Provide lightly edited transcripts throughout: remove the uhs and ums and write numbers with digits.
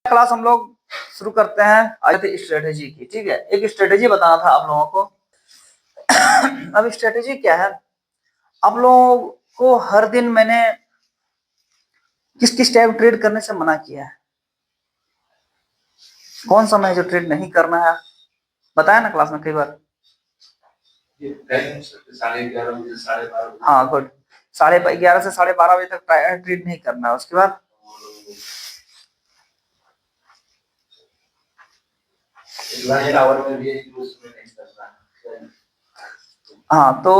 Class हम लोग शुरू करते हैं आज स्ट्रेटेजी की। ठीक है, एक स्ट्रेटेजी बताना था आप लोगों को। अब स्ट्रेटेजी क्या है, आप लोगों को हर दिन मैंने किस किस टाइप ट्रेड करने से मना किया है, कौन सा मैं जो ट्रेड नहीं करना है बताया ना क्लास में कई बार। हाँ गुड, 11:30 से 12:30 बजे तक ट्रेड नहीं करना है। उसके बाद हाँ, तो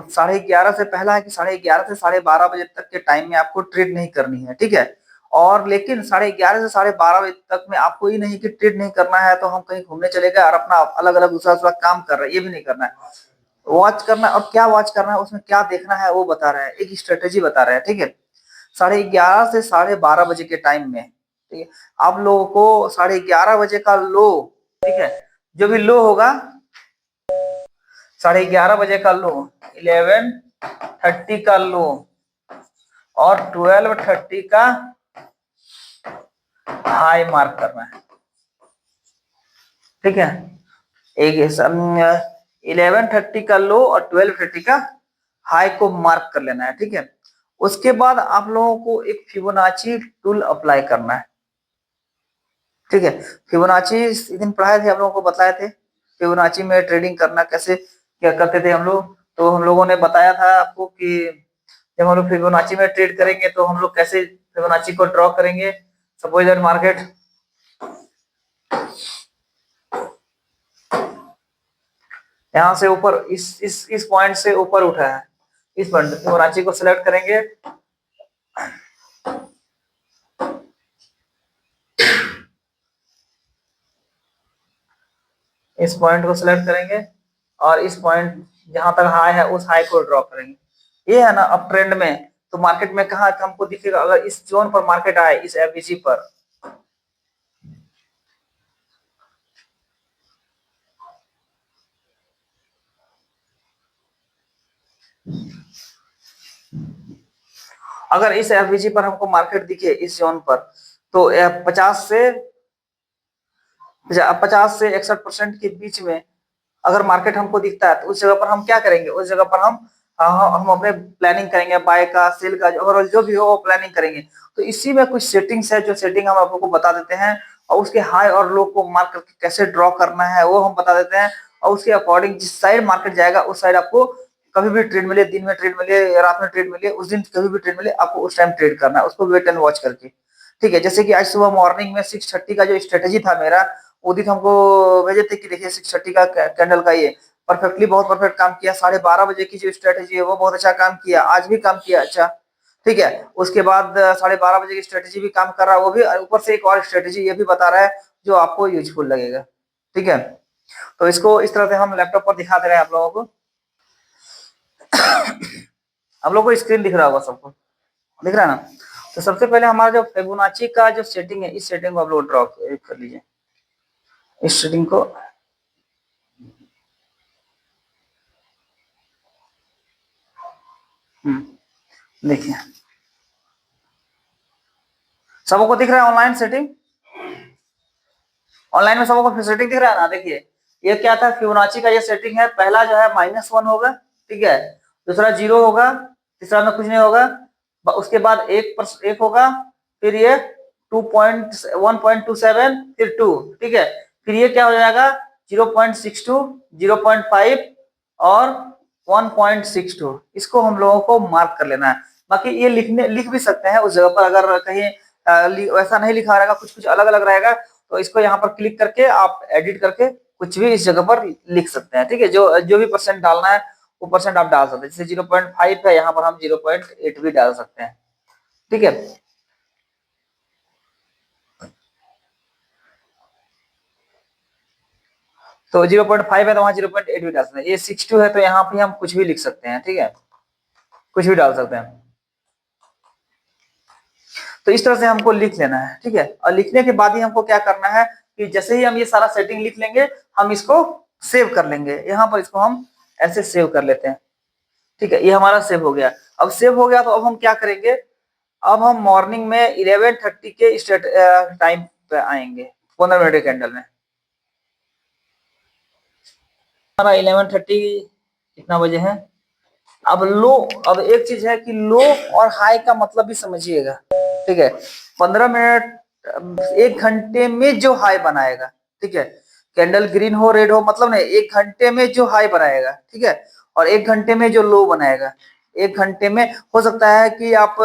11:30 से पहला है कि 11:30 से 12:30 बजे तक के टाइम में आपको ट्रेड नहीं करनी है। ठीक है, और लेकिन 11:30 से 12:30 बजे तक में आपको ये नहीं कि ट्रेड नहीं करना है तो हम कहीं घूमने चले गए और अपना अलग अलग दूसरा दूसरा काम कर रहे हैं, ये भी नहीं करना है। वॉच करना है, और क्या वॉच करना है उसमें क्या देखना है वो बता रहे हैं, एक स्ट्रेटेजी बता रहे हैं। ठीक है, 11:30 से 12:30 बजे के टाइम में, ठीक है, आप लोगों को 11:30 बजे का लो, ठीक है, जो भी लो होगा 11:30 बजे का लो, 11:30 का लो और 12:30 का हाई मार्क करना है। ठीक है, एक 11:30 का लो और 12:30 का हाई को मार्क कर लेना है। ठीक है, उसके बाद आप लोगों को एक फिबोनाची टूल अप्लाई करना है। ठीक है, फिबोनाची इस दिन पढ़ाए थे, आप लोगों को बताए थे फिबोनाची में ट्रेडिंग करना कैसे क्या करते थे हम लोग। तो हम लोगों ने बताया था आपको कि जब हम लोग फिबोनाची में ट्रेड करेंगे तो हम लोग कैसे फिबोनाची को ड्रॉ करेंगे। सपोज दैट मार्केट यहाँ से ऊपर इस पॉइंट से ऊपर उठा है, इस पॉइंट फिबोनाची को सिलेक्ट करेंगे, इस पॉइंट को सिलेक्ट करेंगे और इस पॉइंट जहां तक हाई है उस हाई को ड्रॉ करेंगे। ये है ना अप ट्रेंड में, तो मार्केट में कहा हमको दिखेगा अगर इस जोन पर मार्केट आए, इस एफबीजी पर, अगर इस एफबीजी पर हमको मार्केट दिखे इस जोन पर, तो 50 से 61% के बीच में अगर मार्केट हमको दिखता है तो उस जगह पर हम क्या करेंगे, उस जगह पर हम अपने प्लानिंग करेंगे, बाय का सेल का ओवरऑल जो भी हो वो प्लानिंग करेंगे। तो इसी में कुछ सेटिंग्स है जो सेटिंग हम आपको बता देते हैं, और उसके हाई और लो को मार्क करके कैसे ड्रॉ करना है वो हम बता देते हैं, और उसके अकॉर्डिंग जिस साइड मार्केट जाएगा उस साइड आपको कभी भी ट्रेड मिले, दिन में ट्रेड मिले या रात में ट्रेड मिले, उस दिन कभी भी ट्रेड मिले आपको उस टाइम ट्रेड करना है, उसको वेट एंड वॉच करके। ठीक है, जैसे कि आज सुबह मॉर्निंग में 6:30 का जो स्ट्रेटेजी था मेरा, उदित हमको भेजे थे कि देखिए 6:30 का कैंडल का ये परफेक्टली बहुत परफेक्ट काम किया। 12:30 बजे की जो स्ट्रेटेजी है वो बहुत अच्छा काम किया, आज भी काम किया अच्छा। ठीक है, उसके बाद 12:30 बजे की स्ट्रेटेजी भी काम कर रहा है वो भी, ऊपर से एक और स्ट्रेटेजी ये भी बता रहा है जो आपको यूजफुल लगेगा। ठीक है, तो इसको इस तरह से हम लैपटॉप पर दिखा दे रहे हैं आप लोगों को। आप लोगों को स्क्रीन दिख रहा होगा, सबको दिख रहा है ना। तो सबसे पहले हमारा जो फिबोनाची का जो सेटिंग है, इस सेटिंग को आप लोग ड्रॉ कर लीजिए, इस सेटिंग को। देखिए सबको दिख रहा है ऑनलाइन सेटिंग, ऑनलाइन में सबको सेटिंग दिख रहा है ना। देखिए ये क्या था, फिबोनाची का ये सेटिंग है। पहला जो है -1 होगा, ठीक है, दूसरा 0 होगा, तीसरा में कुछ नहीं होगा, उसके बाद 1 होगा, फिर ये 1.27, फिर 2, ठीक है, फिर ये क्या हो जाएगा 0.62, 0.5 और 1.62। इसको हम लोगों को मार्क कर लेना है। बाकी ये लिख भी सकते हैं उस जगह पर, अगर कहीं वैसा नहीं लिखा रहेगा, कुछ कुछ अलग अलग रहेगा, तो इसको यहाँ पर क्लिक करके आप एडिट करके कुछ भी इस जगह पर लिख सकते हैं। ठीक है, जो जो भी परसेंट डालना है वो परसेंट आप डाल सकते हैं। जैसे 0.5 है, यहाँ पर हम 0.8 भी डाल सकते हैं। ठीक है, तो 0.5 है तो वहां 0.8 भी डाल सकते हैं। ये 62 है तो यहाँ पे हम कुछ भी लिख सकते हैं। ठीक है, कुछ भी डाल सकते हैं। तो इस तरह से हमको लिख लेना है। ठीक है, और लिखने के बाद ही हमको क्या करना है कि जैसे ही हम ये सारा सेटिंग लिख लेंगे हम इसको सेव कर लेंगे। यहाँ पर इसको हम ऐसे सेव कर लेते हैं। ठीक है, ये हमारा सेव हो गया। अब सेव हो गया तो अब हम क्या करेंगे, अब हम मॉर्निंग में 11:30 के टाइम पे आएंगे 15 मिनट के कैंडल में। हमारा 11:30 कितना बजे है। अब एक चीज है कि लो और हाई का मतलब भी समझिएगा, ठीक है। 15 मिनट 1 घंटे में जो हाई बनाएगा, ठीक है, कैंडल ग्रीन हो रेड हो मतलब नहीं, 1 घंटे में जो हाई बनाएगा, ठीक है, और 1 घंटे में जो लो बनाएगा। 1 घंटे में हो सकता है कि आप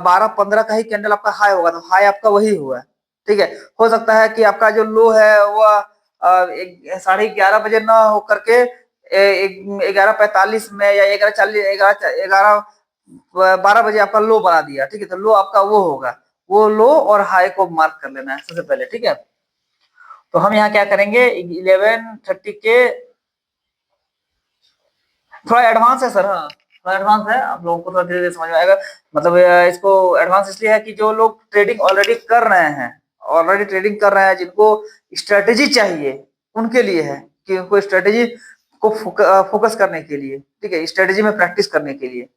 12-15 का ही कैंडल आपका हाई होगा, तो हाई आपका वही हुआ, ठीक है। हो सकता है कि आपका जो लो है वह 11:30 बजे ना हो करके 11:45 में या 11:40 12 बजे आपका लो बना दिया, ठीक है, तो लो आपका वो होगा, वो लो और हाई को मार्क कर लेना है सबसे पहले, ठीक है। तो हम यहाँ क्या करेंगे 11:30 के थोड़ा एडवांस है सर, हाँ थोड़ा एडवांस है, आप लोगों को थोड़ा धीरे धीरे समझ में आएगा। मतलब इसको एडवांस इसलिए है कि जो लोग ट्रेडिंग ऑलरेडी कर रहे हैं, जिनको स्ट्रेटेजी चाहिए उनके लिए है, कि उनको स्ट्रेटेजी को फोकस करने के लिए, ठीक है, स्ट्रेटेजी में प्रैक्टिस करने के लिए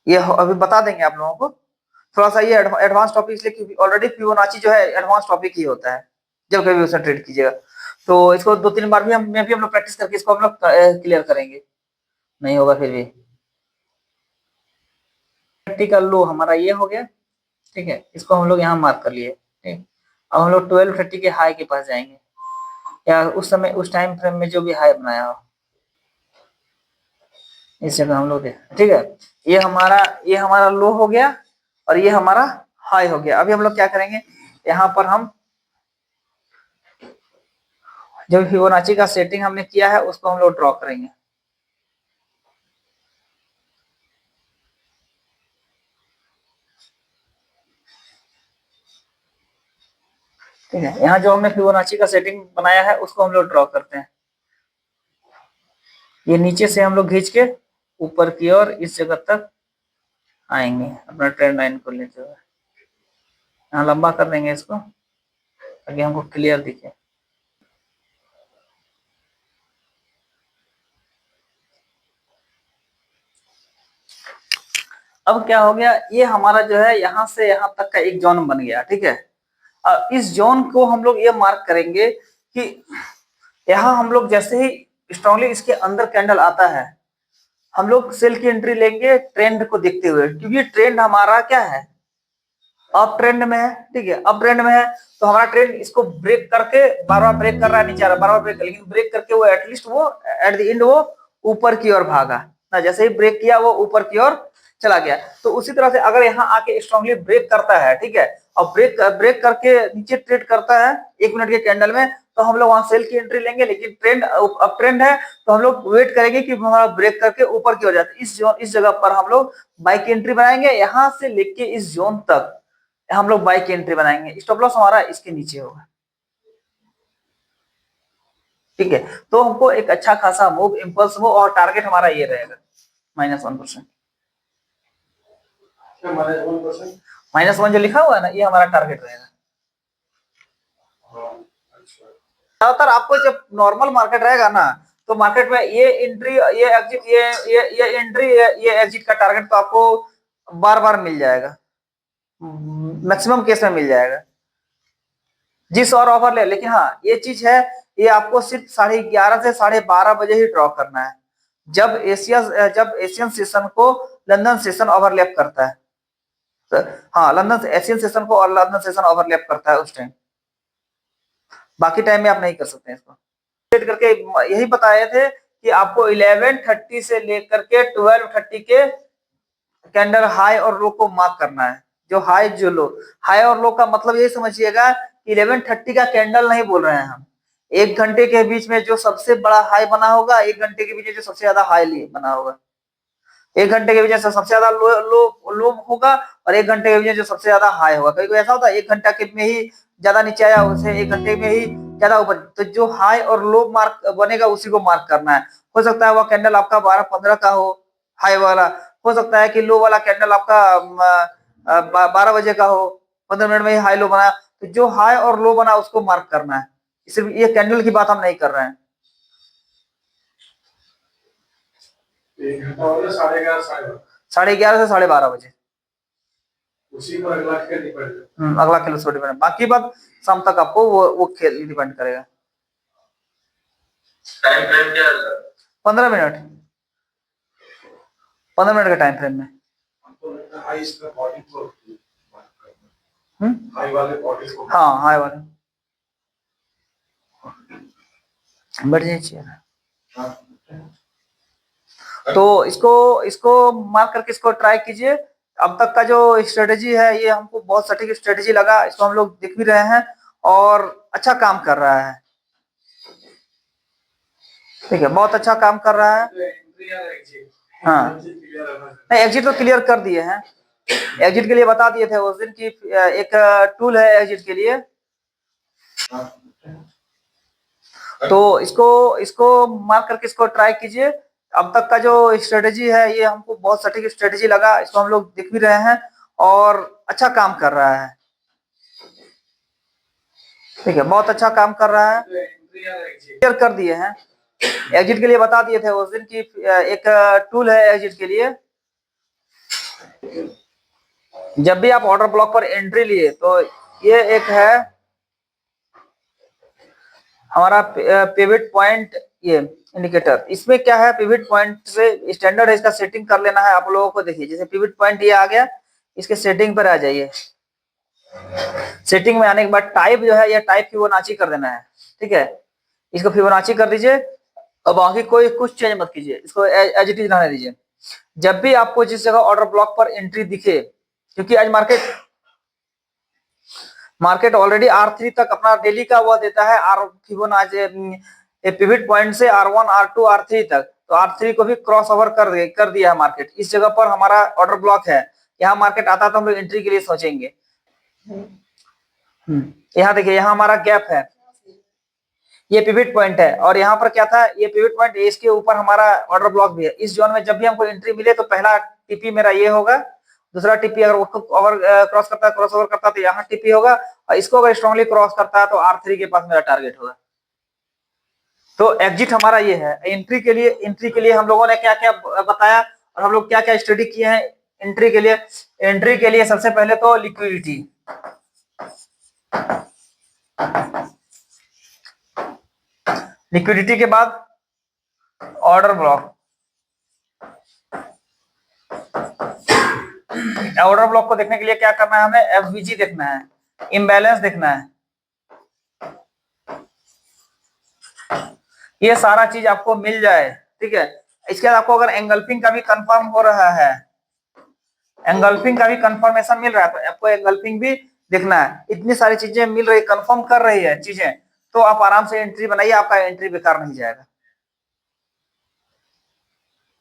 ये अभी बता देंगे आप लोगों को। थोड़ा सा ये एडवांस टॉपिक इसलिए क्योंकि ऑलरेडी फिबोनाची जो है एडवांस टॉपिक ही होता है जब कभी उसमें ट्रेड कीजिएगा। तो इसको 2-3 बार भी हम लोग प्रैक्टिस करके इसको हम लोग क्लियर करेंगे, नहीं होगा फिर भी। 30 का लो हमारा ये हो गया, ठीक है, इसको हम लोग यहाँ मार्क कर लिए, ठीक। अब हम लोग 12:30 के हाई के पास जाएंगे, या उस समय उस टाइम फ्रेम में जो भी हाई बनाया हो इस जगह हम लोग देख, ठीक है। ये हमारा लो हो गया और ये हमारा हाई हो गया। अभी हम लोग क्या करेंगे, यहाँ पर हम जो फिबोनाची का सेटिंग हमने किया है उसको हम लोग ड्रॉ करेंगे। ठीक है, यहाँ जो हमने फिबोनाची का सेटिंग बनाया है उसको हम लोग ड्रॉ करते हैं। ये नीचे से हम लोग खींच के ऊपर की ओर इस जगह तक आएंगे अपना ट्रेंड लाइन को लेते हुए। यहाँ लंबा कर देंगे इसको ताकि हमको क्लियर दिखे। अब क्या हो गया, ये हमारा जो है यहाँ से यहाँ तक का एक जोन बन गया, ठीक है। इस जोन को हम लोग ये मार्क करेंगे कि यहाँ हम लोग जैसे ही स्ट्रांगली इसके अंदर कैंडल आता है हम लोग सेल की एंट्री लेंगे ट्रेंड को देखते हुए, क्योंकि ट्रेंड हमारा क्या है, अप ट्रेंड में है, ठीक है, अप ट्रेंड में है। तो हमारा ट्रेंड इसको ब्रेक करके बार बार ब्रेक कर रहा है, नीचे आ रहा है, बार बार ब्रेक, लेकिन ब्रेक करके वो एटलीस्ट वो एट द एंड वो ऊपर की ओर भागा ना, जैसे ही ब्रेक किया वो ऊपर की ओर चला गया। तो उसी तरह से अगर यहाँ आके स्ट्रांगली ब्रेक करता है, ठीक है, और ब्रेक करके नीचे ट्रेड करता है 1 मिनट के कैंडल में, तो हम लोग वहां सेल की एंट्री लेंगे। लेकिन ट्रेंड अप ट्रेंड है तो हम लोग वेट करेंगे कि हमारा ब्रेक करके ऊपर की ओर जाए। इस जगह पर हम लोग बाई की एंट्री बनाएंगे, यहाँ से लेके इस जोन तक हम लोग बाई की एंट्री बनाएंगे। स्टॉप लॉस हमारा इसके नीचे होगा, ठीक है। तो हमको एक अच्छा खासा मूव, इंपल्स मूव, और टारगेट हमारा ये रहेगा -1%। -1 जो लिखा हुआ है ना, ये हमारा टारगेट रहेगा। ज्यादातर आपको जब नॉर्मल मार्केट रहेगा ना, तो मार्केट में ये एंट्री, ये एग्जिट, ये एंट्री, ये एग्जिट का टारगेट तो आपको बार बार मिल जाएगा, मैक्सिमम केस में मिल जाएगा जिस और ऑफर ले। लेकिन हाँ ये चीज है, ये आपको सिर्फ 11:30 से 12:30 बजे ही ड्रॉ करना है, जब एशियन सेशन को लंदन सेशन ओवरलैप करता है। तो हाँ, लंदन एशियन सेशन को और लंदन सेशन ओवरलैप करता है उस टाइम, बाकी टाइम में आप नहीं कर सकते इसको। सेट करके यही बताए थे कि आपको 11:30 से लेकर के 12:30 के कैंडल हाई और लो को मार्क करना है। जो हाई जो लो, हाई और लो का मतलब यही समझिएगा कि 11:30 का कैंडल नहीं बोल रहे हैं हम, 1 घंटे के बीच में जो सबसे बड़ा हाई बना होगा, 1 घंटे के बीच में जो सबसे ज्यादा हाई बना होगा, 1 घंटे के बीच में सबसे ज्यादा लो होगा, और 1 घंटे के बीच में जो सबसे ज्यादा हाई होगा। कभी कभी ऐसा होता है 1 घंटा के में ही ज्यादा नीचे आया, उसे 1 घंटे में ही ज्यादा ऊपर, तो जो हाई और लो मार्क बनेगा उसी को मार्क करना है। हो सकता है वह कैंडल आपका 12-15 का हो हाई वाला, हो सकता है कि लो वाला कैंडल आपका 12 बजे का हो, 15 मिनट में ही हाई लो बना, तो जो हाई और लो बना उसको मार्क करना है। सिर्फ ये कैंडल की बात हम नहीं कर रहे हैं। 1 घंटा हो गया, 11:30 से 12:30 बजे। उसी पर अगला खेल डिपेंड करता अगला खेल उस पर डिपेंड, बाकी बात शाम तक आपको वो खेल डिपेंड करेगा। टाइम फ्रेम क्या है? 15 मिनट, 15 मिनट का टाइम फ्रेम में। हमको लगता है हाई इसका बॉडी को बात करना, हाई वाले बॉडी को। हाँ हाई वाले बढ़ जाइए। तो इसको इसको मार्क करके इसको ट्राई कीजिए। अब तक का जो स्ट्रेटेजी है ये हमको बहुत सटीक स्ट्रेटेजी लगा, इसको हम लोग देख भी रहे हैं और अच्छा काम कर रहा है। ठीक है, बहुत अच्छा काम कर रहा है। हाँ नहीं, एग्जिट तो क्लियर कर दिए हैं, एग्जिट के लिए बता दिए थे उस दिन की एक टूल है एग्जिट के लिए। तो इसको इसको मार्क करके इसको ट्राई कीजिए। अब तक का जो स्ट्रेटेजी है ये हमको बहुत सटीक स्ट्रेटेजी लगा, इसको हम लोग देख भी रहे हैं और अच्छा काम कर रहा है। ठीक है, बहुत अच्छा काम कर रहा है, क्लियर कर दिए हैं, एग्जिट के लिए बता दिए थे उस दिन की एक टूल है एग्जिट के लिए। जब भी आप ऑर्डर ब्लॉक पर एंट्री लिए तो ये एक है हमारा पिवट पॉइंट, ये इंडिकेटर। इसमें क्या है, पिवट पॉइंट से स्टैंडर्ड है, इसका सेटिंग कर लेना है आप लोगों को। देखिए जैसे पिवट पॉइंट ये आ गया, इसके सेटिंग पर आ जाइए। सेटिंग में आने के बाद टाइप जो है ये टाइप फिबोनाची कर देना है। ठीक है, इसको फिबोनाची कर दीजिए। अब बाकी कोई कुछ चेंज मत कीजिए, इसको एज इट इज रहने दीजिए। जब भी आपको जिस जगह ऑर्डर ब्लॉक पर एंट्री दिखे, क्योंकि आज मार्केट ऑलरेडी R3 तक अपना डेली का वो देता है, आर फिबोनाची पिवट पॉइंट से R1 R2 R3 तक, तो R3 को भी क्रॉस ओवर कर दिया है मार्केट। इस जगह पर हमारा ऑर्डर ब्लॉक है, यहाँ मार्केट आता तो हम लोग एंट्री के लिए सोचेंगे। यहाँ देखिए, यहाँ हमारा गैप है, ये पिवट पॉइंट है, और यहाँ पर क्या था, ये पिवट पॉइंट, इसके ऊपर हमारा ऑर्डर ब्लॉक भी है। इस जोन में जब भी हमको एंट्री मिले तो पहला टीपी मेरा ये होगा, दूसरा टीपी अगर उसको ओवर क्रॉस करता है, क्रॉस ओवर करता है तो यहाँ टीपी होगा, और इसको अगर स्ट्रांगली क्रॉस करता है तो R3 के पास मेरा टारगेट होगा। तो एग्जिट हमारा ये है। एंट्री के लिए हम लोगों ने क्या क्या बताया और हम लोग क्या क्या स्टडी किए हैं एंट्री के लिए। एंट्री के लिए सबसे पहले तो लिक्विडिटी, लिक्विडिटी के बाद ऑर्डर ब्लॉक, ऑर्डर ब्लॉक को देखने के लिए क्या करना है, हमें एफवीजी देखना है, इम्बैलेंस देखना है। ये सारा चीज आपको मिल जाए। ठीक है, इसके बाद आपको अगर एंगल्फिंग का भी कंफर्म हो रहा है, एंगल्फिंग का भी कंफर्मेशन मिल रहा है, तो आपको एंगल्फिंग भी देखना है। इतनी सारी चीजें मिल रही, कंफर्म कर रही है चीजें, तो आप आराम से एंट्री बनाइए, आपका एंट्री बेकार नहीं जाएगा।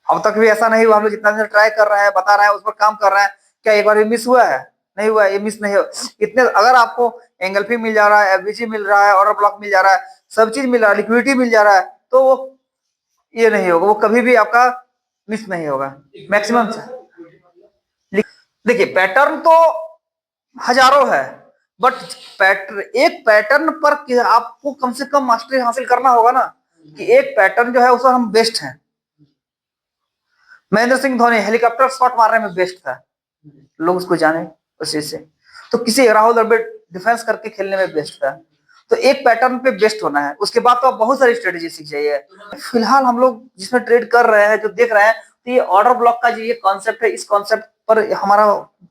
अब तक भी ऐसा नहीं हुआ, हम लोग जितना दिन ट्राई कर रहे हैं, बता रहे हैं, उस पर काम कर रहे हैं, क्या एक बार भी मिस हुआ है? नहीं हुआ, ये मिस नहीं हो। इतने अगर आपको एंगल्फिंग मिल जा रहा है, एफवीजी मिल रहा है, ऑर्डर ब्लॉक मिल जा रहा है, सब चीज मिल रहा है, लिक्विडिटी मिल जा रहा है, तो वो ये नहीं होगा, वो कभी भी आपका मिस नहीं होगा मैक्सिमम। देखिए पैटर्न तो हजारों है, बट एक पैटर्न पर आपको कम से कम मास्टरी हासिल करना होगा ना, कि एक पैटर्न जो है उस पर हम बेस्ट हैं। महेंद्र सिंह धोनी हेलीकॉप्टर शॉट मारने में बेस्ट था, लोग उसको जाने उस चीज से। तो किसी राहुल द्रविड़ डिफेंस करके खेलने में बेस्ट था। तो एक पैटर्न पे बेस्ट होना है, उसके बाद तो आप बहुत सारी स्ट्रेटेजी सीख जाइए। फिलहाल हम लोग जिसमें ट्रेड कर रहे हैं, जो देख रहे हैं, तो ये ऑर्डर ब्लॉक का जो ये कॉन्सेप्ट है, इस कॉन्सेप्ट पर हमारा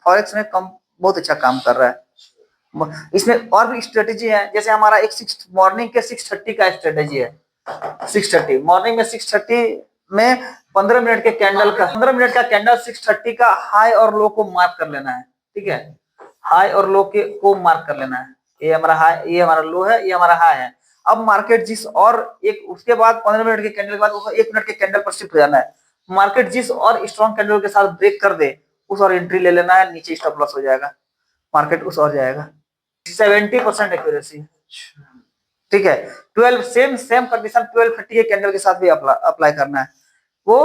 फॉरेक्स में बहुत अच्छा काम कर रहा है। इसमें और भी स्ट्रेटेजी है, जैसे हमारा एक मॉर्निंग के 6:30 का स्ट्रेटेजी है। 6:30 मॉर्निंग में 6:30 में 15 मिनट के कैंडल का 15 मिनट का कैंडल 6:30 का हाई और लो को मार्क कर लेना है। ठीक है, हाई और लो के को मार्क कर लेना है। ये हमारा हाई, ये हमारा लो है, ये हमारा हाई है। अब मार्केट जिस और एक उसके बाद 15 मिनट के कैंडल के बाद 1 मिनट के कैंडल पर शिफ्ट हो जाना है। मार्केट जिस और स्ट्रॉन्ग कैंडल के साथ ब्रेक कर दे, उस और एंट्री ले लेना है, नीचे स्टॉप लॉस हो जाएगा, मार्केट उस और जाएगा। 70% एक्यूरेसी। ठीक है, 12 सेम कंडीशन 12:30 के कैंडल के साथ भी अप्लाई करना है, वो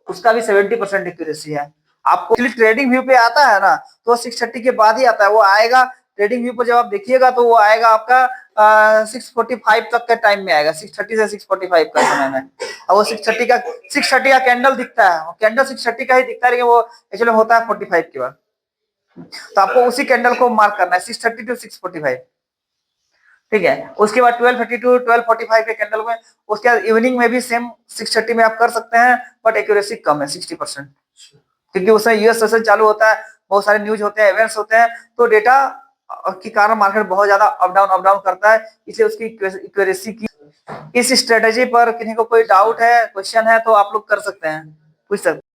उसका भी 70% एक्यूरेसी है। आपको ट्रेडिंग व्यू पे आता है ना, तो 6:30 के बाद ही आता है, वो आएगा ट्रेडिंग व्यू पर। जब आप देखिएगा तो वो आएगा आपका 6:45 तक के टाइम में आएगा, 6:30 से 6:45 का समय में। और वो 6:30 का कैंडल दिखता है, कैंडल 6:30 का ही दिखता है, लेकिन वो एक्चुअली होता है 45 के बाद। तो आपको उसी कैंडल को मार्क करना है 630 टू 645, ठीक है। उसके बाद 1230 टू 1245 के कैंडल में, उसके बाद इवनिंग में भी सेम 630 में आप कर सकते हैं, बट एक्यूरेसी कम है 60%, क्योंकि उसमें यूएस सेशन चालू होता है, बहुत सारे न्यूज होते हैं, इवेंट्स होते हैं, तो डेटा के कारण मार्केट बहुत ज्यादा अप डाउन करता है, इसलिए उसकी एक्यूरेसी की। इस स्ट्रेटेजी पर किसी को कोई डाउट है, क्वेश्चन है, तो आप लोग कर सकते हैं, पूछ सकते हैं।